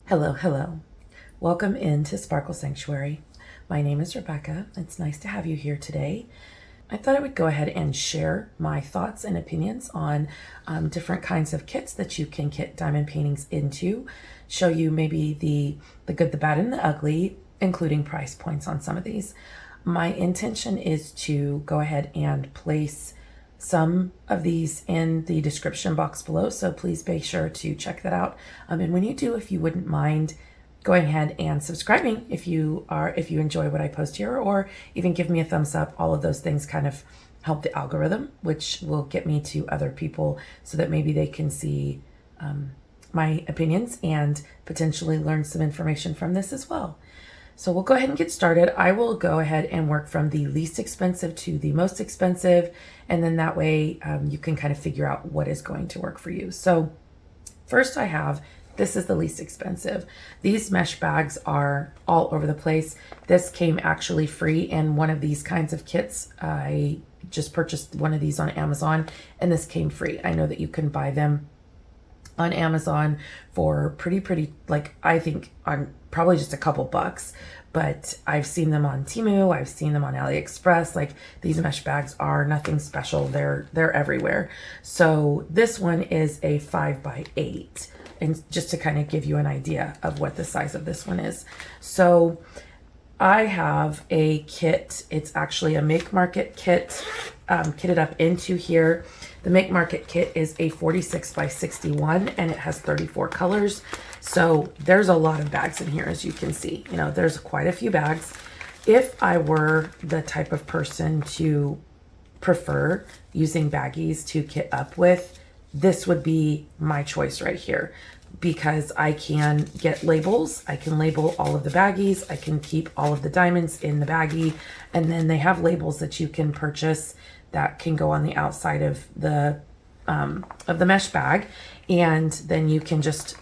Hello, hello. Welcome into Sparkle.Sanctuary. My name is Rebecca. It's nice to have you here today. I thought I would go ahead and share my thoughts and opinions on different kinds of kits that you can kit diamond paintings into, show you maybe the good, the bad, and the ugly, including price points on some of these. My intention is to go ahead and place some of these in the description box below, so please be sure to check that out. And when you do, if you wouldn't mind going ahead and subscribing if you enjoy what I post here, or even give me a thumbs up. All of those things kind of help the algorithm, which will get me to other people so that maybe they can see my opinions and potentially learn some information from this as well. So we'll go ahead and get started. I will go ahead and work from the least expensive to the most expensive, and then that way you can kind of figure out what is going to work for you. So first this is the least expensive. These mesh bags are all over the place. This came actually free in one of these kinds of kits. I just purchased one of these on Amazon and this came free. I know that you can buy them on Amazon for pretty, like I think on probably just a couple bucks, but I've seen them on Temu, I've seen them on AliExpress. Like, these mesh bags are nothing special. They're everywhere. So this one is a 5x8, and just to kind of give you an idea of what the size of this one is. So I have a kit. It's actually a Make Market kit, kitted up into here. The Make Market kit is a 46x61 and it has 34 colors. So there's a lot of bags in here, as you can see. You know, there's quite a few bags. If I were the type of person to prefer using baggies to kit up with, this would be my choice right here, because I can get labels. I can label all of the baggies. I can keep all of the diamonds in the baggie. And then they have labels that you can purchase that can go on the outside of the mesh bag. And then you can just,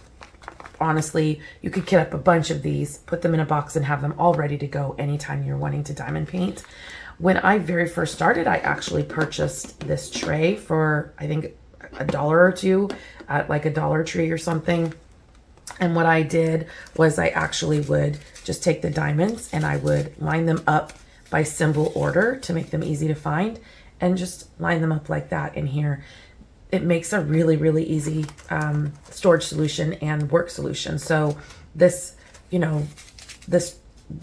honestly, you could kit up a bunch of these, put them in a box and have them all ready to go anytime you're wanting to diamond paint. When I very first started, I actually purchased this tray for, I think, $1 or $2 at like a Dollar Tree or something. And what I did was I actually would just take the diamonds and I would line them up by symbol order to make them easy to find, and just line them up like that in here. It makes a really easy storage solution and work solution. So this, this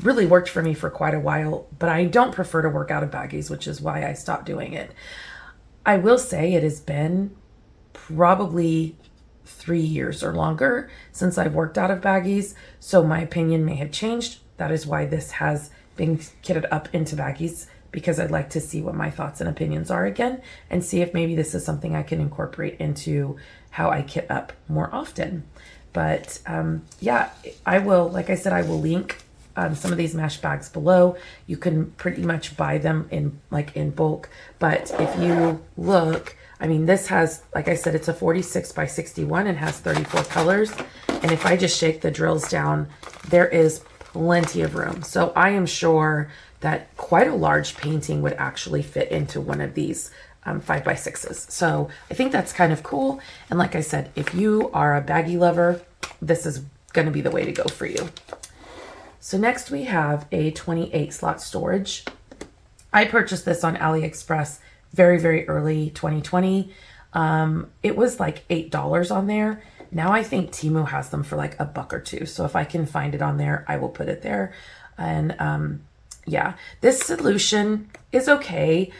really worked for me for quite a while, but I don't prefer to work out of baggies, which is why I stopped doing it. I will say it has been probably 3 years or longer since I've worked out of baggies, so my opinion may have changed. That is why this has been kitted up into baggies, because I'd like to see what my thoughts and opinions are again, and see if maybe this is something I can incorporate into how I kit up more often. But yeah, I will, like I said, I will link some of these mesh bags below. You can pretty much buy them in bulk, but if you look, I mean, this has, like I said, it's a 46x61 and has 34 colors. And if I just shake the drills down, there is plenty of room. So I am sure that quite a large painting would actually fit into one of these 5x6s. So I think that's kind of cool. And like I said, if you are a baggie lover, this is going to be the way to go for you. So next we have a 28 slot storage. I purchased this on AliExpress very early 2020. It was like $8 on there. Now I think Temu has them for like $1 or $2. So if I can find it on there, I will put it there. And yeah, this solution is okay.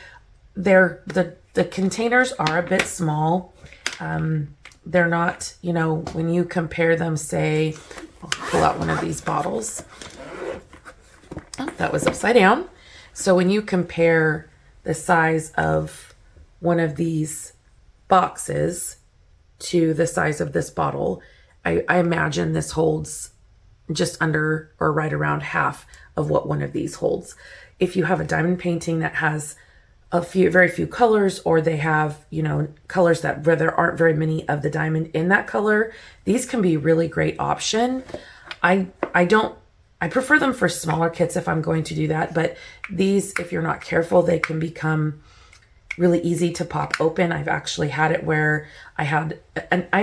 The containers are a bit small. They're not, when you compare them, say, I'll pull out one of these bottles. Oh, that was upside down. So when you compare the size of one of these boxes to the size of this bottle, I imagine this holds just under or right around half of what one of these holds. If you have a diamond painting that has very few colors, or they have, colors that where there aren't very many of the diamond in that color, these can be a really great option. I prefer them for smaller kits if I'm going to do that, but these, if you're not careful, they can become really easy to pop open. I've actually had it where I had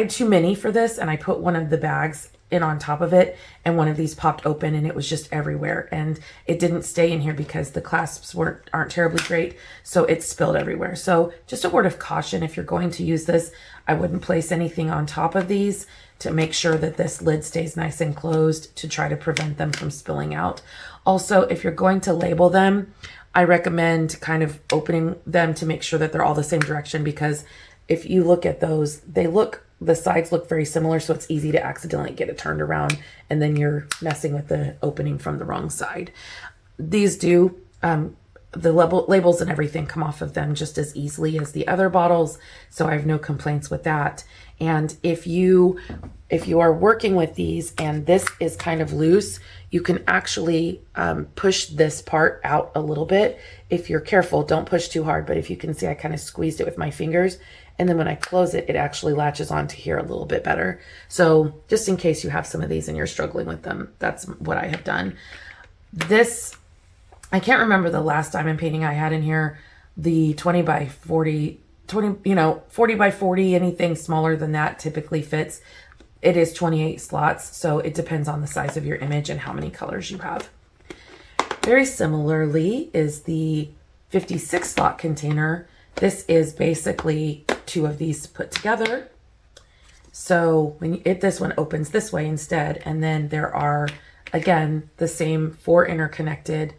too many for this, and I put one of the bags in on top of it, and one of these popped open and it was just everywhere, and it didn't stay in here because the clasps aren't terribly great, so it spilled everywhere. So just a word of caution, if you're going to use this, I wouldn't place anything on top of these to make sure that this lid stays nice and closed to try to prevent them from spilling out. Also, if you're going to label them, I recommend kind of opening them to make sure that they're all the same direction, because if you look at those, the sides look very similar, so it's easy to accidentally get it turned around and then you're messing with the opening from the wrong side. These do, the labels and everything come off of them just as easily as the other bottles, so I have no complaints with that. And if you are working with these and this is kind of loose, you can actually push this part out a little bit. If you're careful, don't push too hard, but if you can see, I kind of squeezed it with my fingers, and then when I close it, it actually latches onto here a little bit better. So just in case you have some of these and you're struggling with them, that's what I have done. This, I can't remember the last diamond painting I had in here, the 20 by 40, 40 by 40, anything smaller than that typically fits. It is 28 slots, so it depends on the size of your image and how many colors you have. Very similarly is the 56 slot container. This is basically 2 of these put together. So when this one opens this way instead, and then there are, again, the same 4 interconnected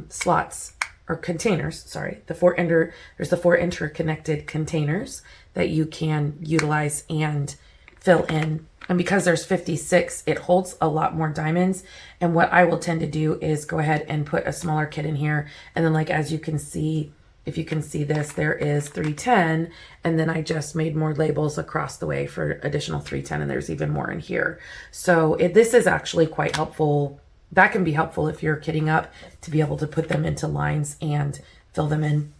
slots or containers, sorry, there's the 4 interconnected containers that you can utilize and fill in. And because there's 56, it holds a lot more diamonds. And what I will tend to do is go ahead and put a smaller kit in here. And then, like, as you can see, if you can see this, there is 310. And then I just made more labels across the way for additional 310. And there's even more in here. So this is actually quite helpful. That can be helpful if you're kitting up to be able to put them into lines and fill them in.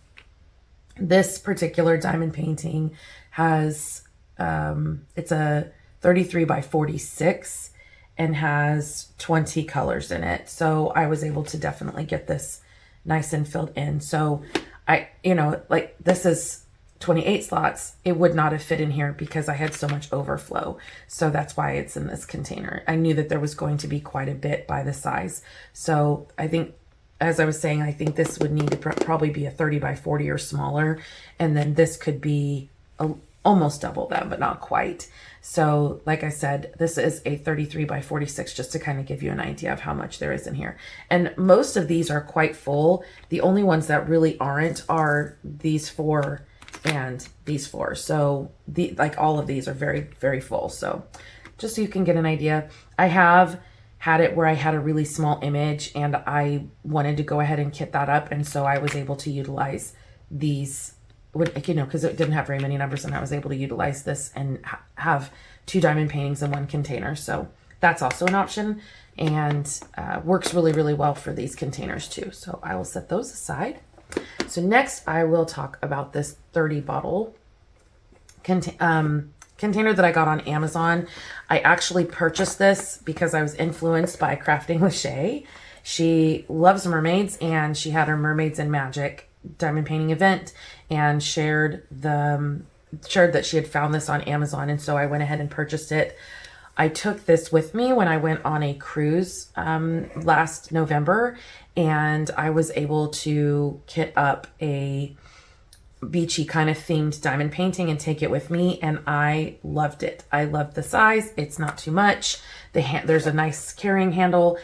This particular diamond painting has, it's a 33 by 46 and has 20 colors in it. So I was able to definitely get this nice and filled in. So like this is 28 slots. It would not have fit in here because I had so much overflow. So that's why it's in this container. I knew that there was going to be quite a bit by the size. So I think, as I was saying, I think this would need to probably be a 30 by 40 or smaller. And then this could be almost double that, but not quite. So like I said, this is a 33 by 46, just to kind of give you an idea of how much there is in here. And most of these are quite full. The only ones that really aren't are these 4 and these 4. So like all of these are very, very full. So just so you can get an idea, I have had it where I had a really small image and I wanted to go ahead and kit that up. And so I was able to utilize these, because it didn't have very many numbers, and I was able to utilize this and have 2 diamond paintings in 1 container. So that's also an option, and works really, really well for these containers too. So I will set those aside. So next I will talk about this 30 bottle container that I got on Amazon. I actually purchased this because I was influenced by Crafting with Shay. She loves mermaids, and she had her Mermaids and Magic diamond painting event and shared that she had found this on Amazon, and so I went ahead and purchased it. I took this with me when I went on a cruise last November, and I was able to kit up a beachy kind of themed diamond painting and take it with me, and I loved it. I loved the size. It's not too much. There's a nice carrying handle.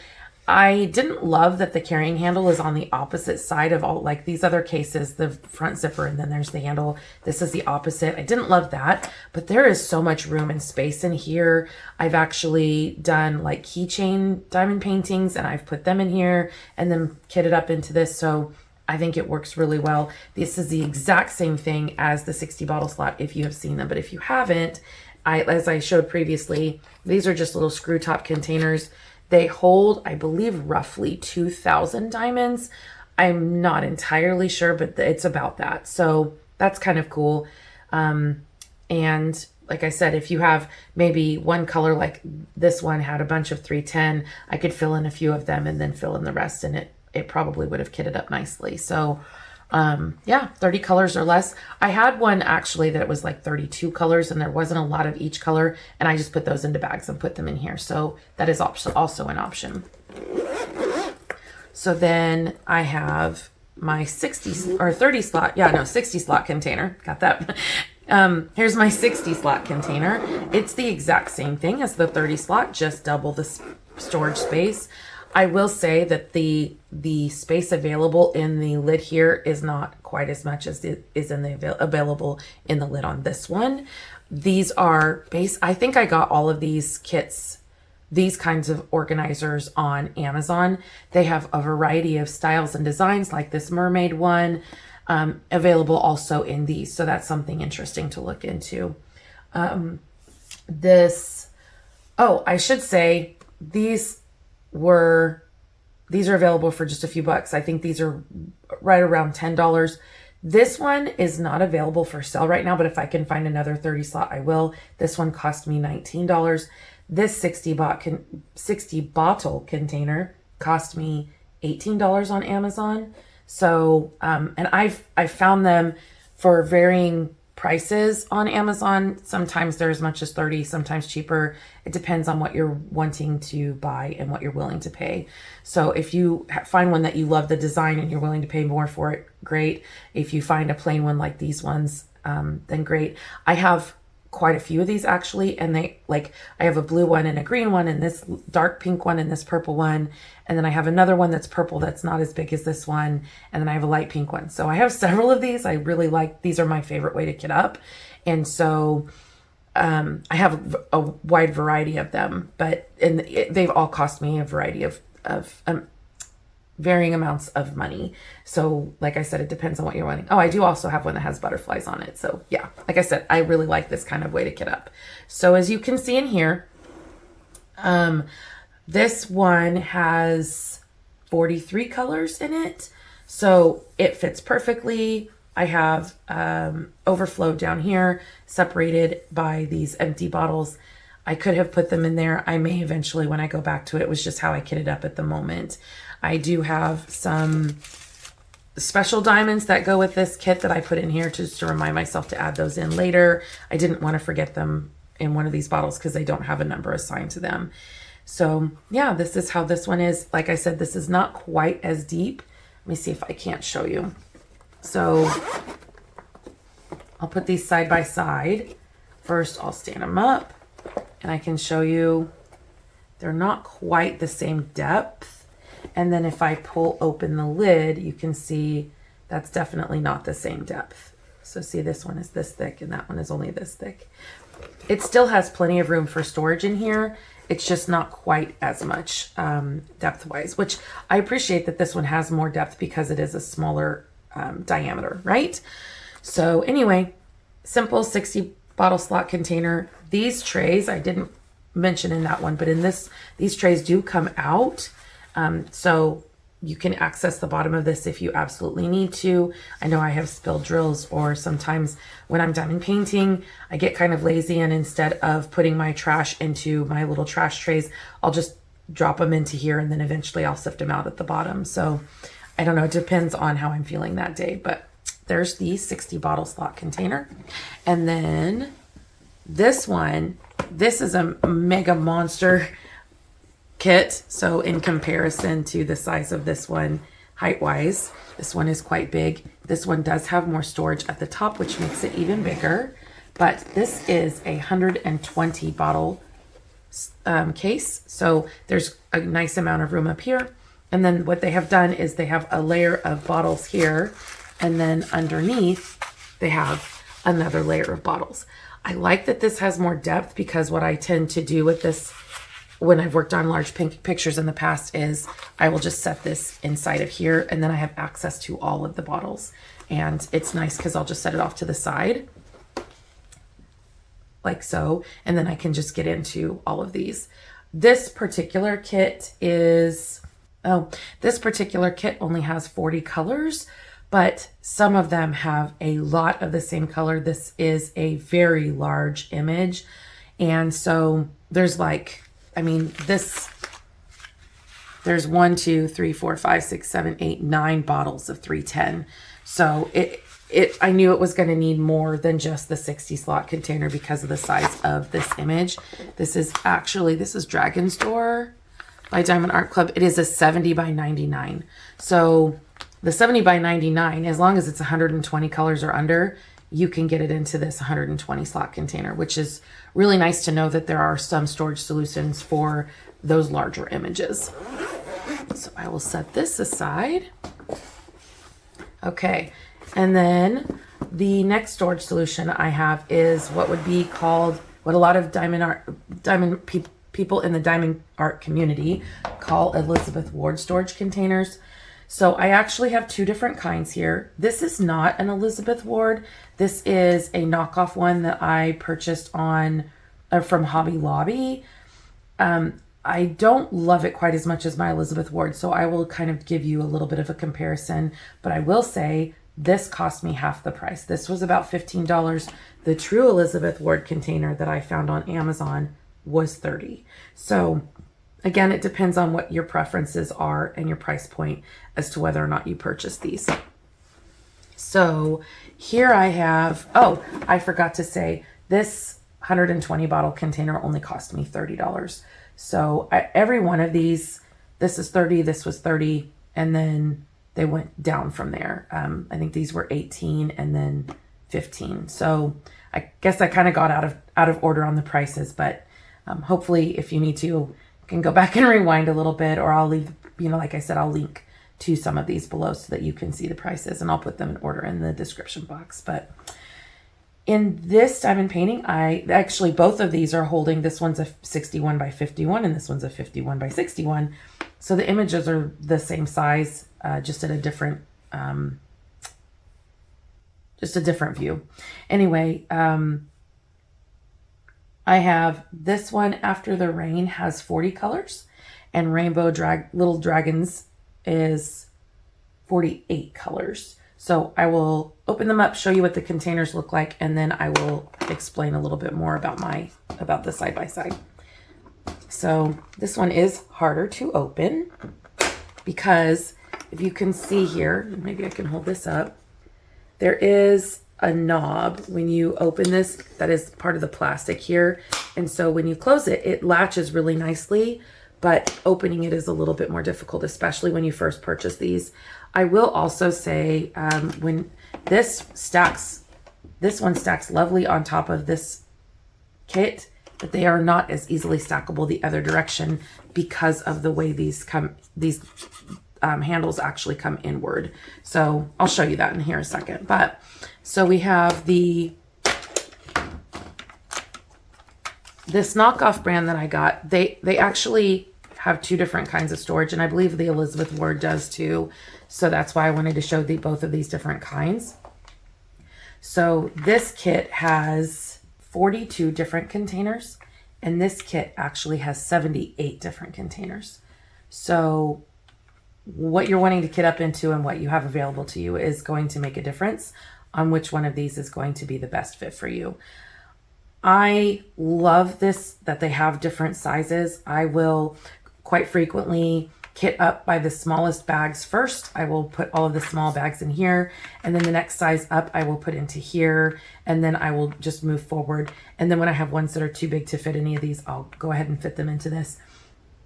I didn't love that the carrying handle is on the opposite side of all, like these other cases, the front zipper, and then there's the handle. This is the opposite. I didn't love that, but there is so much room and space in here. I've actually done like keychain diamond paintings, and I've put them in here and then kitted up into this. So I think it works really well. This is the exact same thing as the 60 bottle slot if you have seen them, but if you haven't, as I showed previously, these are just little screw top containers. They hold, I believe, roughly 2,000 diamonds. I'm not entirely sure, but it's about that. So that's kind of cool. And like I said, if you have maybe one color, like this one had a bunch of 310, I could fill in a few of them and then fill in the rest, and it probably would have kitted up nicely. So Yeah, 30 colors or less. I had one actually that was like 32 colors and there wasn't a lot of each color, and I just put those into bags and put them in here. So that is also an option. So then I have my 60 or 30 slot, 60 slot container. Got that. Here's my 60 slot container. It's the exact same thing as the 30 slot, just double the storage space. I will say that the space available in the lid here is not quite as much as it is in the available in the lid on this one. These are I think I got all of these kits, these kinds of organizers, on Amazon. They have a variety of styles and designs, like this mermaid one, available also in these. So that's something interesting to look into. I should say these are available for just a few bucks. I think these are right around $10. This one is not available for sale right now, but if I can find another 30 slot, I will. This one cost me $19. This 60 bottle container cost me $18 on Amazon. So, and I've found them for varying prices on Amazon. Sometimes they're as much as 30, sometimes cheaper. It depends on what you're wanting to buy and what you're willing to pay. So if you find one that you love the design and you're willing to pay more for it, great. If you find a plain one like these ones, then great. I have quite a few of these actually, and I have a blue one and a green one and this dark pink one and this purple one, and then I have another one that's purple that's not as big as this one, and then I have a light pink one. So I have several of these. I really like these. Are my favorite way to kit up, and so I have a wide variety of them, they've all cost me a variety of varying amounts of money. So like I said, it depends on what you're wanting. Oh, I do also have one that has butterflies on it. So yeah, like I said, I really like this kind of way to kit up. So as you can see in here, this one has 43 colors in it. So it fits perfectly. I have overflow down here, separated by these empty bottles. I could have put them in there. I may eventually when I go back to it. It was just how I kitted up at the moment. I do have some special diamonds that go with this kit that I put in here just to remind myself to add those in later. I didn't want to forget them in one of these bottles because they don't have a number assigned to them. So yeah, this is how this one is. Like I said, this is not quite as deep. Let me see if I can't show you. So I'll put these side by side. First, I'll stand them up and I can show you they're not quite the same depth. And then if I pull open the lid, you can see that's definitely not the same depth. So see, this one is this thick and that one is only this thick. It still has plenty of room for storage in here. It's just not quite as much depth-wise, which I appreciate that this one has more depth because it is a smaller diameter, right? So anyway, simple 60 bottle slot container. These trays, I didn't mention in that one, but in this, these trays do come out. So you can access the bottom of this if you absolutely need to. I know I have spilled drills, or sometimes when I'm done painting, I get kind of lazy, and instead of putting my trash into my little trash trays, I'll just drop them into here and then eventually I'll sift them out at the bottom. So I don't know, it depends on how I'm feeling that day, but there's the 60 bottle slot container. And then this one, this is a mega monster kit. So in comparison to the size of this one, height wise, this one is quite big. This one does have more storage at the top, which makes it even bigger. But this is a 120 bottle case. So there's a nice amount of room up here. And then what they have done is they have a layer of bottles here. And then underneath, they have another layer of bottles. I like that this has more depth, because what I tend to do with this when I've worked on large pink pictures in the past is I will just set this inside of here, and then I have access to all of the bottles. And it's nice because I'll just set it off to the side like so, and then I can just get into all of these. This particular kit only has 40 colors, but some of them have a lot of the same color. This is a very large image. And so there's there's 1, 2, 3, 4, 5, 6, 7, 8, 9 bottles of 310. So I knew it was going to need more than just the 60 slot container because of the size of this image. This is Dragon's Door by Diamond Art Club. It is a 70 by 99. So the 70 by 99, as long as it's 120 colors or under, you can get it into this 120 slot container, which is really nice to know that there are some storage solutions for those larger images. So I will set this aside. Okay, and then the next storage solution I have is what would be called, what a lot of people in the diamond art community call Elizabeth Ward storage containers. So I actually have two different kinds here. This is not an Elizabeth Ward. This is a knockoff one that I purchased on from Hobby Lobby. I don't love it quite as much as my Elizabeth Ward, so I will kind of give you a little bit of a comparison, but I will say this cost me half the price. This was about $15. The true Elizabeth Ward container that I found on Amazon was $30. So again, it depends on what your preferences are and your price point as to whether or not you purchase these. So here I have, oh, I forgot to say, this 120 bottle container only cost me $30. So every one of these, this is 30, this was 30, and then they went down from there. I think these were 18 and then 15. So I guess I kind of got out of order on the prices, but hopefully if you need to, you can go back and rewind a little bit, or I'll leave, like I said, I'll link to some of these below so that you can see the prices, and I'll put them in order in the description box. But in this diamond painting, both of these are holding, this one's a 61 by 51 and this one's a 51 by 61. So the images are the same size, just at a different view. Anyway, I have this one, After the Rain, has 40 colors, and Rainbow Little Dragons is 48 colors. So I will open them up, show you what the containers look like, and then I will explain a little bit more about the side-by-side. So this one is harder to open because if you can see here, maybe I can hold this up, there is a knob when you open this that is part of the plastic here. And so when you close it, it latches really nicely, but opening it is a little bit more difficult, especially when you first purchase these. I will also say when this one stacks lovely on top of this kit, but they are not as easily stackable the other direction because of the way these handles actually come inward. So I'll show you that in here a second. But so we have this knockoff brand that I got. They actually have two different kinds of storage, and I believe the Elizabeth Ward does too. So that's why I wanted to show both of these different kinds. So this kit has 42 different containers, and this kit actually has 78 different containers. So what you're wanting to kit up into and what you have available to you is going to make a difference on which one of these is going to be the best fit for you. I love this, that they have different sizes. I will quite frequently kit up by the smallest bags first. I will put all of the small bags in here, and then the next size up I will put into here, and then I will just move forward. And then when I have ones that are too big to fit any of these, I'll go ahead and fit them into this.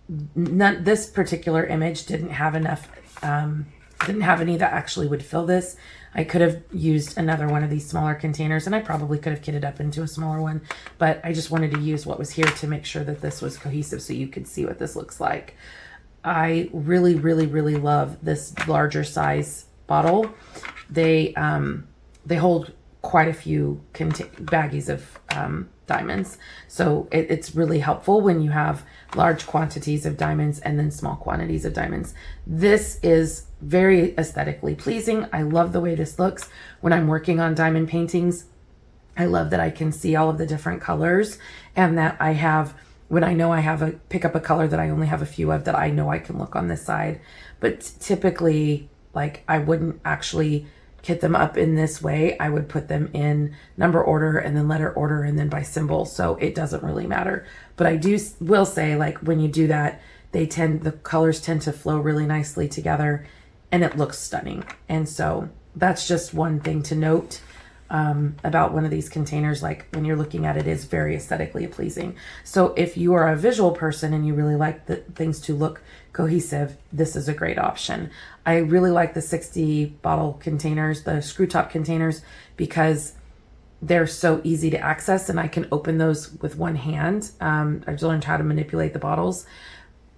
This particular image didn't have enough, didn't have any that actually would fill this. I could have used another one of these smaller containers, and I probably could have kitted up into a smaller one, but I just wanted to use what was here to make sure that this was cohesive so you could see what this looks like. I really, really, really love this larger size bottle. They hold quite a few baggies of diamonds. So it's really helpful when you have large quantities of diamonds and then small quantities of diamonds. This is very aesthetically pleasing. I love the way this looks when I'm working on diamond paintings. I love that I can see all of the different colors, and that I have, when I know I have pick up a color that I only have a few of, that I know I can look on this side. But typically, like, I wouldn't actually kit them up in this way. I would put them in number order and then letter order and then by symbol. So it doesn't really matter. But I will say, like, when you do that, the colors tend to flow really nicely together, and it looks stunning. And so that's just one thing to note about one of these containers. Like when you're looking at it, is very aesthetically pleasing. So if you are a visual person and you really like the things to look cohesive, this is a great option. I really like the 60 bottle containers, the screw top containers, because they're so easy to access and I can open those with one hand. I've learned how to manipulate the bottles.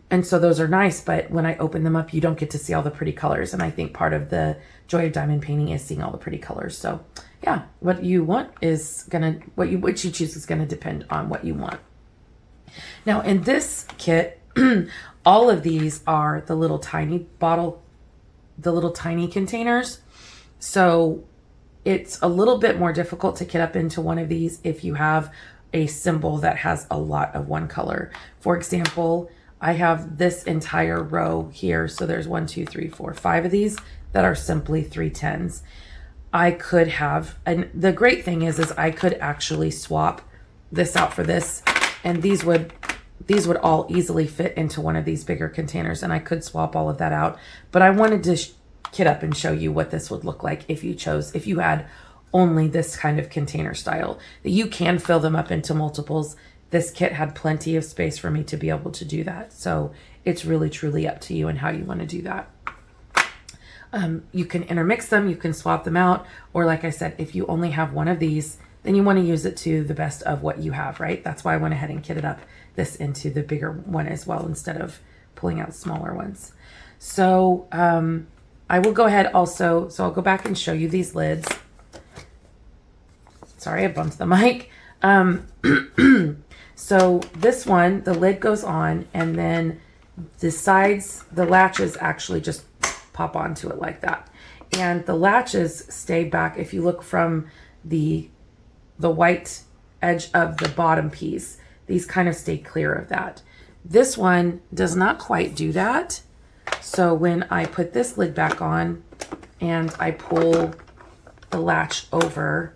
And so those are nice, but when I open them up, you don't get to see all the pretty colors. And I think part of the joy of diamond painting is seeing all the pretty colors. So yeah, what you want is what you choose is gonna depend on what you want. Now in this kit, all of these are the little tiny containers. So it's a little bit more difficult to get up into one of these if you have a symbol that has a lot of one color. For example, I have this entire row here. So there's 1, 2, 3, 4, 5 of these that are simply 310s. I could have, and the great thing is I could actually swap this out for this, and these would all easily fit into one of these bigger containers, and I could swap all of that out. But I wanted to kit up and show you what this would look like if you had only this kind of container style. You can fill them up into multiples. This kit had plenty of space for me to be able to do that. So it's really truly up to you and how you want to do that. You can intermix them, you can swap them out, or like I said, if you only have one of these, then you want to use it to the best of what you have, right? That's why I went ahead and kitted up this into the bigger one as well, instead of pulling out smaller ones. So I will go ahead also, so I'll go back and show you these lids. Sorry, I bumped the mic. So this one, the lid goes on, and then the sides, the latches actually just pop onto it like that. And the latches stay back. If you look from the white edge of the bottom piece, these kind of stay clear of that. This one does not quite do that. So when I put this lid back on and I pull the latch over,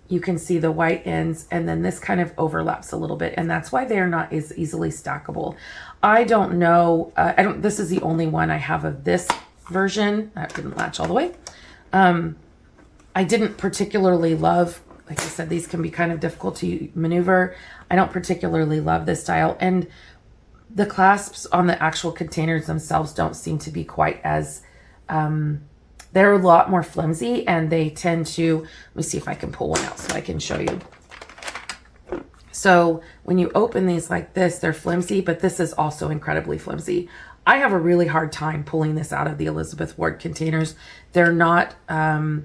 you can see the white ends, and then this kind of overlaps a little bit, and that's why they're not as easily stackable. I don't know, this is the only one I have of this version. That didn't latch all the way. I didn't particularly love, like I said, these can be kind of difficult to maneuver. I don't particularly love this style, and the clasps on the actual containers themselves don't seem to be quite as, they're a lot more flimsy, and they tend to, let me see if I can pull one out so I can show you. So when you open these like this, they're flimsy, but this is also incredibly flimsy. I have a really hard time pulling this out of the Elizabeth Ward containers. They're not as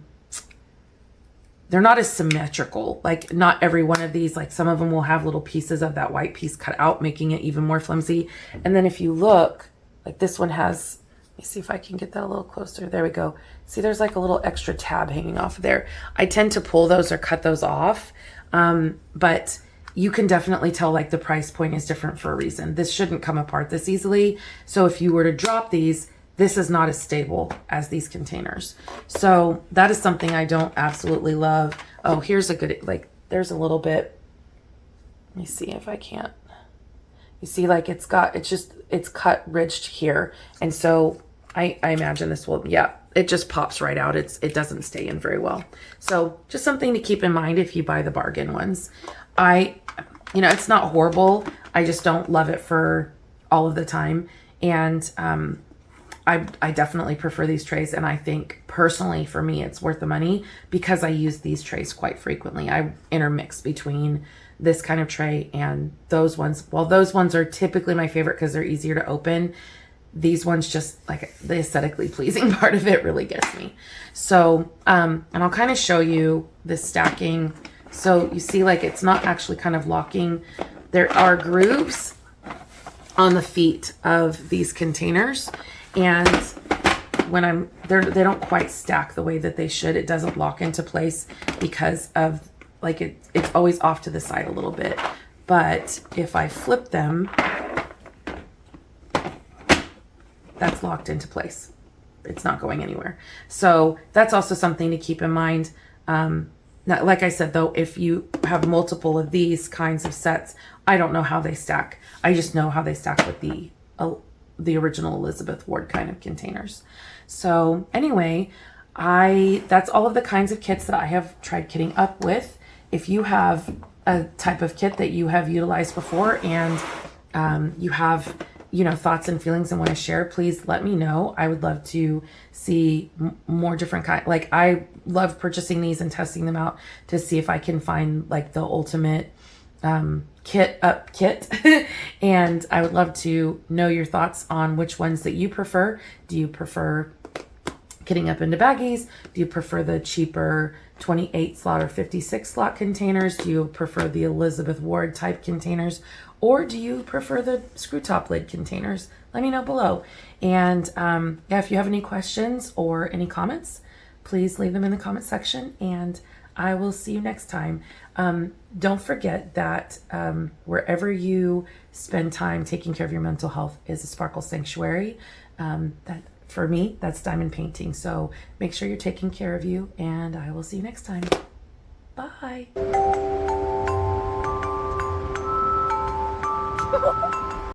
symmetrical. Like not every one of these, like some of them will have little pieces of that white piece cut out, making it even more flimsy. And then if you look, like this one has, let me see if I can get that a little closer. There we go. See, there's like a little extra tab hanging off of there. I tend to pull those or cut those off. But you can definitely tell like the price point is different for a reason. This shouldn't come apart this easily. So if you were to drop these, this is not as stable as these containers. So that is something I don't absolutely love. Oh, here's a good, like there's a little bit, let me see if I can't. You see, like it's cut ridged here. And so I imagine this will, yeah, it just pops right out. It doesn't stay in very well. So just something to keep in mind if you buy the bargain ones. It's not horrible. I just don't love it for all of the time. And I definitely prefer these trays. And I think personally for me, it's worth the money because I use these trays quite frequently. I intermix between this kind of tray and those ones. While those ones are typically my favorite because they're easier to open, these ones just like the aesthetically pleasing part of it really gets me. So, and I'll kind of show you the stacking. So you see like it's not actually kind of locking. There are grooves on the feet of these containers, and when they don't quite stack the way that they should. It doesn't lock into place because of like it's always off to the side a little bit. But if I flip them, that's locked into place. It's not going anywhere. So that's also something to keep in mind. Now, like I said, though, if you have multiple of these kinds of sets, I don't know how they stack. I just know how they stack with the the original Elizabeth Ward kind of containers. So anyway, that's all of the kinds of kits that I have tried kitting up with. If you have a type of kit that you have utilized before and you have, thoughts and feelings and want to share, please let me know. I would love to see more different kinds. Like, I love purchasing these and testing them out to see if I can find like the ultimate kit. And I would love to know your thoughts on which ones that you prefer. Do you prefer kitting up into baggies? Do you prefer the cheaper 28 slot or 56 slot containers? Do you prefer the Elizabeth Ward type containers? Or do you prefer the screw top lid containers? Let me know below. And if you have any questions or any comments, please leave them in the comment section, and I will see you next time. Don't forget that wherever you spend time taking care of your mental health is a Sparkle Sanctuary. That for me, that's diamond painting. So make sure you're taking care of you, and I will see you next time. Bye.